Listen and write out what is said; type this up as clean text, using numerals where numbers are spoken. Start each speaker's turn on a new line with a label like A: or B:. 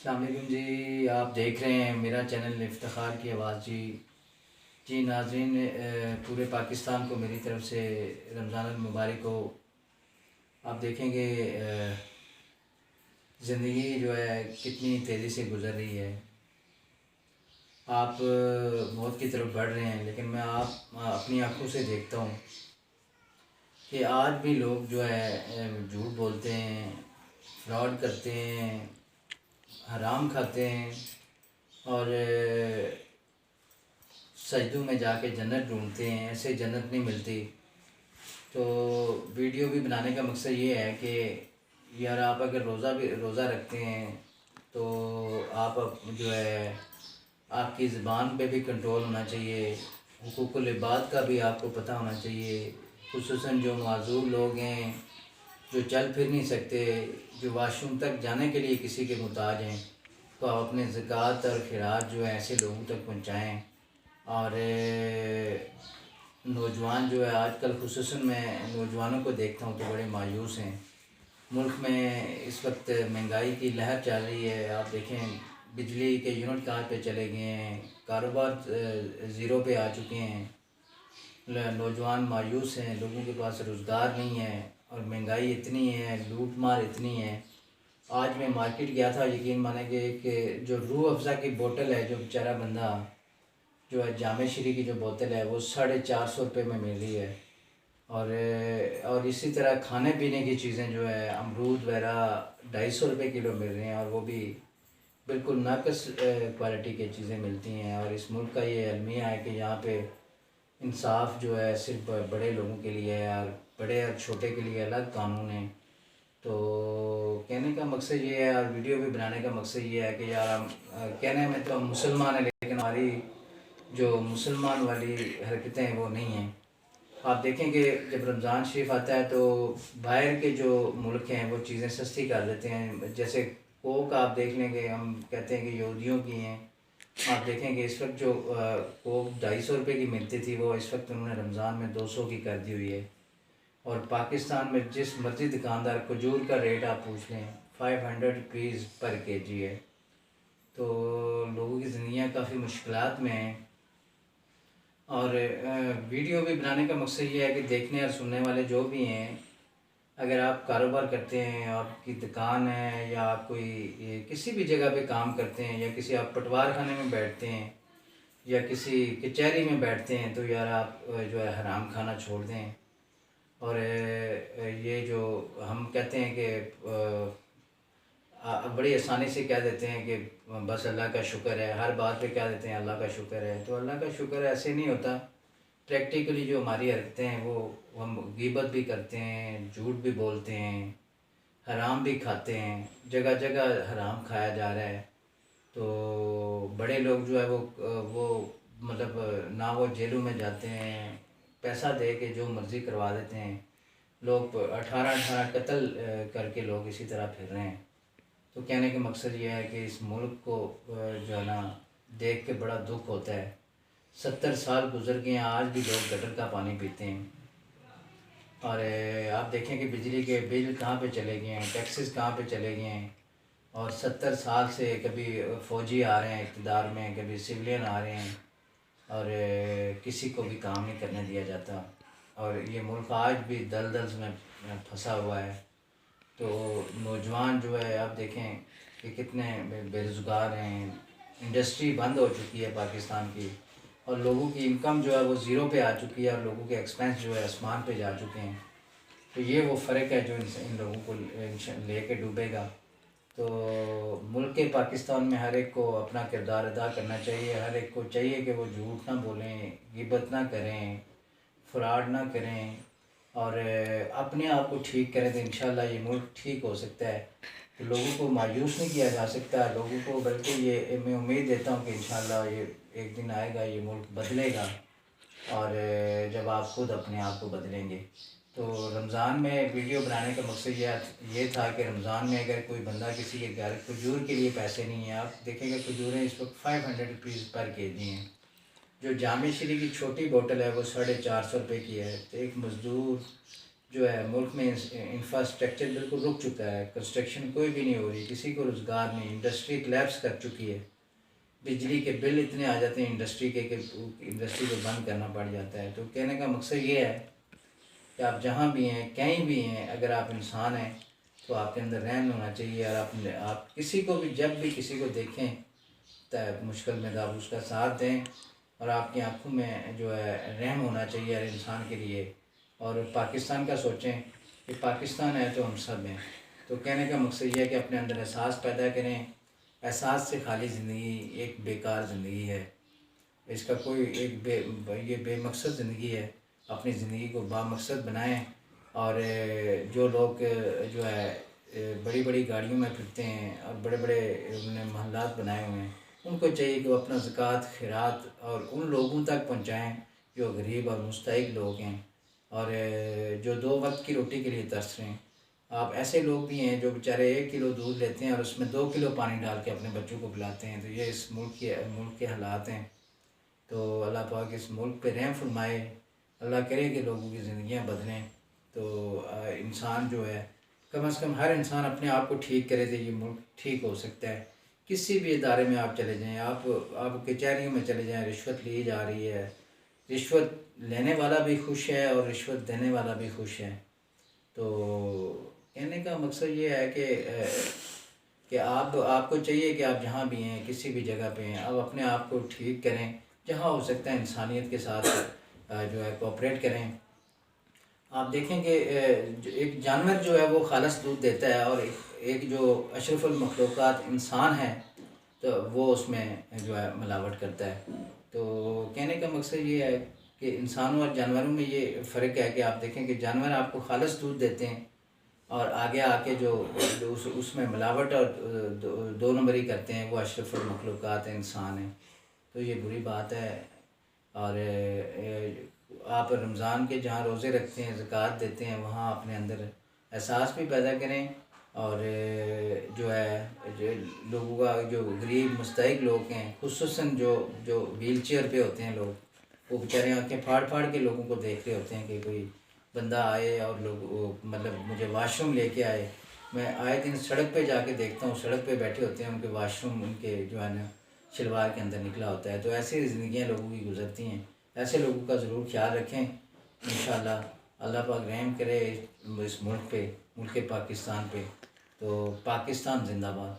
A: السلام علیکم جی، آپ دیکھ رہے ہیں میرا چینل افتخار کی آواز جی ناظرین، پورے پاکستان کو میری طرف سے رمضان المبارک ہو۔ آپ دیکھیں گے زندگی جو ہے کتنی تیزی سے گزر رہی ہے۔ آپ موت کی طرف بڑھ رہے ہیں، لیکن میں اپنی آنکھوں سے دیکھتا ہوں کہ آج بھی لوگ جو ہے جھوٹ بولتے ہیں، فراڈ کرتے ہیں، حرام کھاتے ہیں اور سجدوں میں جا کے جنت ڈھونڈتے ہیں۔ ایسے جنت نہیں ملتی۔ تو ویڈیو بھی بنانے کا مقصد یہ ہے کہ یار آپ اگر روزہ رکھتے ہیں تو آپ جو ہے آپ کی زبان پہ بھی کنٹرول ہونا چاہیے، حقوق العباد کا بھی آپ کو پتہ ہونا چاہیے، خصوصاً جو معذور لوگ ہیں، جو چل پھر نہیں سکتے، جو واش روم تک جانے کے لیے کسی کے محتاج ہیں، تو آپ اپنے زکوٰۃ اور خیرات جو ہے ایسے لوگوں تک پہنچائیں۔ اور نوجوان جو ہے آج کل، خصوصاً میں نوجوانوں کو دیکھتا ہوں تو بڑے مایوس ہیں۔ ملک میں اس وقت مہنگائی کی لہر چل رہی ہے۔ آپ دیکھیں بجلی کے یونٹ کہاں پہ چلے گئے ہیں، کاروبار زیرو پہ آ چکے ہیں، نوجوان مایوس ہیں، لوگوں کے پاس روزگار نہیں ہے اور مہنگائی اتنی ہے، لوٹ مار اتنی ہے۔ آج میں مارکیٹ گیا تھا، یقین مانیں کہ جو روح افزا کی بوتل ہے، جو بیچارہ بندہ جو ہے جامع شریف کی جو بوتل ہے وہ 450 روپے میں مل رہی ہے۔ اور اسی طرح کھانے پینے کی چیزیں جو ہے امرود وغیرہ 250 روپے کلو مل رہے ہیں، اور وہ بھی بالکل ناقص کوالٹی کی چیزیں ملتی ہیں۔ اور اس ملک کا یہ المیہ ہے کہ یہاں پہ انصاف جو ہے صرف بڑے لوگوں کے لیے ہے، اور بڑے اور چھوٹے کے لیے الگ قانون ہیں۔ تو کہنے کا مقصد یہ ہے، اور ویڈیو بھی بنانے کا مقصد یہ ہے کہ یار ہم کہنے میں تو ہم مسلمان ہیں، لیکن ہماری جو مسلمان والی حرکتیں ہیں وہ نہیں ہیں۔ آپ دیکھیں کہ جب رمضان شریف آتا ہے تو باہر کے جو ملک ہیں وہ چیزیں سستی کر دیتے ہیں۔ جیسے کوک آپ دیکھ لیں کہ ہم کہتے ہیں کہ یہودیوں کی ہیں، آپ دیکھیں کہ اس وقت جو کوک 250 روپے کی ملتی تھی وہ اس وقت انہوں نے رمضان میں 200 کی کر دی ہوئی ہے۔ اور پاکستان میں جس مرضی دکاندار کھجور کا ریٹ آپ پوچھ لیں 500 روپیز پر کے جی ہے۔ تو لوگوں کی زندگیاں کافی مشکلات میں ہیں۔ اور ویڈیو بھی بنانے کا مقصد یہ ہے کہ دیکھنے اور سننے والے جو بھی ہیں، اگر آپ کاروبار کرتے ہیں، آپ کی دکان ہے، یا آپ کوئی کسی بھی جگہ پہ کام کرتے ہیں، یا کسی آپ پٹوار خانے میں بیٹھتے ہیں، یا کسی کچہری میں بیٹھتے ہیں، تو یار آپ جو ہے حرام کھانا چھوڑ دیں۔ اور یہ جو ہم کہتے ہیں کہ بڑی آسانی سے کہہ دیتے ہیں کہ بس اللہ کا شکر ہے، ہر بات پہ کہہ دیتے ہیں اللہ کا شکر ہے، تو اللہ کا شکر ایسے نہیں ہوتا۔ پریکٹیکلی جو ہماری حرکتیں ہیں وہ ہم غیبت بھی کرتے ہیں، جھوٹ بھی بولتے ہیں، حرام بھی کھاتے ہیں، جگہ جگہ حرام کھایا جا رہا ہے۔ تو بڑے لوگ جو ہے وہ مطلب نہ وہ جیلوں میں جاتے ہیں، پیسہ دے کے جو مرضی کروا دیتے ہیں، لوگ 18 قتل کر کے لوگ اسی طرح پھر رہے ہیں۔ تو کہنے کا مقصد یہ ہے کہ اس ملک کو جو ہے نا دیکھ کے بڑا دکھ ہوتا ہے۔ 70 سال گزر گئے ہیں، آج بھی لوگ گٹر کا پانی پیتے ہیں۔ اور آپ دیکھیں کہ بجلی کے بل کہاں پہ چلے گئے ہیں، ٹیکسز کہاں پہ چلے گئے ہیں۔ اور 70 سال سے کبھی فوجی آ رہے ہیں اقتدار میں، کبھی سولین آ رہے ہیں، اور کسی کو بھی کام نہیں کرنے دیا جاتا۔ اور یہ ملک آج بھی دلدل میں پھنسا ہوا ہے۔ تو نوجوان جو ہے آپ دیکھیں کہ کتنے بے روزگار ہیں، انڈسٹری بند ہو چکی ہے پاکستان کی، اور لوگوں کی انکم جو ہے وہ زیرو پہ آ چکی ہے، اور لوگوں کے ایکسپینس جو ہے آسمان پہ جا چکے ہیں۔ تو یہ وہ فرق ہے جو ان لوگوں کو لے کے ڈوبے گا۔ تو ملک پاکستان میں ہر ایک کو اپنا کردار ادا کرنا چاہیے، ہر ایک کو چاہیے کہ وہ جھوٹ نہ بولیں، غیبت نہ کریں، فراڈ نہ کریں، اور اپنے آپ کو ٹھیک کریں، تو انشاءاللہ یہ ملک ٹھیک ہو سکتا ہے۔ تو لوگوں کو مایوس نہیں کیا جا سکتا، لوگوں کو بلکہ یہ میں امید دیتا ہوں کہ انشاءاللہ یہ ایک دن آئے گا، یہ ملک بدلے گا، اور جب آپ خود اپنے آپ کو بدلیں گے۔ تو رمضان میں ویڈیو بنانے کا مقصد یہ تھا کہ رمضان میں اگر کوئی بندہ کسی کے گھر کھجور کے لیے پیسے نہیں ہیں، آپ دیکھیں گے کھجوریں اس وقت 500 روپیز پر کے جی ہیں۔ جو جامع شریف کی چھوٹی بوتل ہے وہ 450 روپے کی ہے۔ تو ایک مزدور جو ہے ملک میں انفراسٹرکچر بالکل رک چکا ہے، کنسٹرکشن کوئی بھی نہیں ہو رہی، کسی کو روزگار نہیں، انڈسٹری کلیپس کر چکی ہے، بجلی کے بل اتنے آ جاتے ہیں انڈسٹری کے کہ انڈسٹری کو بند کرنا پڑ جاتا ہے۔ تو کہنے کا مقصد یہ ہے کہ آپ جہاں بھی ہیں، کہیں بھی ہیں، اگر آپ انسان ہیں تو آپ کے اندر رحم ہونا چاہیے، اور آپ کسی کو بھی جب بھی کسی کو دیکھیں تو مشکل میں آپ اس کا ساتھ دیں، اور آپ کی آنکھوں میں جو ہے رحم ہونا چاہیے ہر انسان کے لیے، اور پاکستان کا سوچیں کہ پاکستان ہے تو ہم سب ہیں۔ تو کہنے کا مقصد یہ ہے کہ اپنے اندر احساس پیدا کریں، احساس سے خالی زندگی ایک بیکار زندگی ہے، اس کا کوئی یہ بے مقصد زندگی ہے۔ اپنی زندگی کو بامقصد بنائیں، اور جو لوگ جو ہے بڑی بڑی گاڑیوں میں پھرتے ہیں اور بڑے بڑے انہوں نے محلات بنائے ہوئے ہیں، ان کو چاہیے کہ وہ اپنا زکوٰۃ خیرات اور ان لوگوں تک پہنچائیں جو غریب اور مستحق لوگ ہیں، اور جو 2 وقت کی روٹی کے لیے ترس رہے ہیں۔ آپ ایسے لوگ بھی ہیں جو بیچارے 1 کلو دودھ لیتے ہیں اور اس میں 2 کلو پانی ڈال کے اپنے بچوں کو پلاتے ہیں۔ تو یہ اس ملک کے حالات ہیں۔ تو اللہ پاک اس ملک پہ رحم فرمائے، اللہ کرے کہ لوگوں کی زندگیاں بدلیں، تو انسان جو ہے کم از کم ہر انسان اپنے آپ کو ٹھیک کرے تو یہ ملک ٹھیک ہو سکتا ہے۔ کسی بھی ادارے میں آپ چلے جائیں، آپ کچہریوں میں چلے جائیں، رشوت لی جا رہی ہے، رشوت لینے والا بھی خوش ہے اور رشوت دینے والا بھی خوش ہے۔ تو کہنے کا مقصد یہ ہے کہ آپ کو چاہیے کہ آپ جہاں بھی ہیں، کسی بھی جگہ پہ ہیں، آپ اپنے آپ کو ٹھیک کریں، جہاں ہو سکتا ہے انسانیت کے ساتھ جو ہے کوآپریٹ کریں۔ آپ دیکھیں کہ ایک جانور جو ہے وہ خالص دودھ دیتا ہے، اور ایک جو اشرف المخلوقات انسان ہے تو وہ اس میں جو ہے ملاوٹ کرتا ہے۔ تو کہنے کا مقصد یہ ہے کہ انسانوں اور جانوروں میں یہ فرق ہے کہ آپ دیکھیں کہ جانور آپ کو خالص دودھ دیتے ہیں، اور آگے آ کے جو اس میں ملاوٹ اور 2 نمبری کرتے ہیں وہ اشرف المخلوقات انسان ہیں۔ تو یہ بری بات ہے۔ اور آپ رمضان کے جہاں روزے رکھتے ہیں، زکوٰۃ دیتے ہیں، وہاں اپنے اندر احساس بھی پیدا کریں، اور جو ہے لوگوں کا جو غریب مستحق لوگ ہیں، خصوصاً جو ویل چیئر پہ ہوتے ہیں لوگ، وہ بیچارے آنکھیں پھاڑ پھاڑ کے لوگوں کو دیکھ رہے ہوتے ہیں کہ کوئی بندہ آئے اور مطلب مجھے واش روم لے کے آئے۔ میں آئے دن سڑک پہ جا کے دیکھتا ہوں، سڑک پہ بیٹھے ہوتے ہیں، ان کے واش روم ان کے جو ہے نا شلوار کے اندر نکلا ہوتا ہے۔ تو ایسی زندگیاں لوگوں کی گزرتی ہیں، ایسے لوگوں کا ضرور خیال رکھیں۔ انشاءاللہ اللہ پاک رحم کرے اس ملک پہ، ملک پاکستان پہ۔ تو پاکستان زندہ باد۔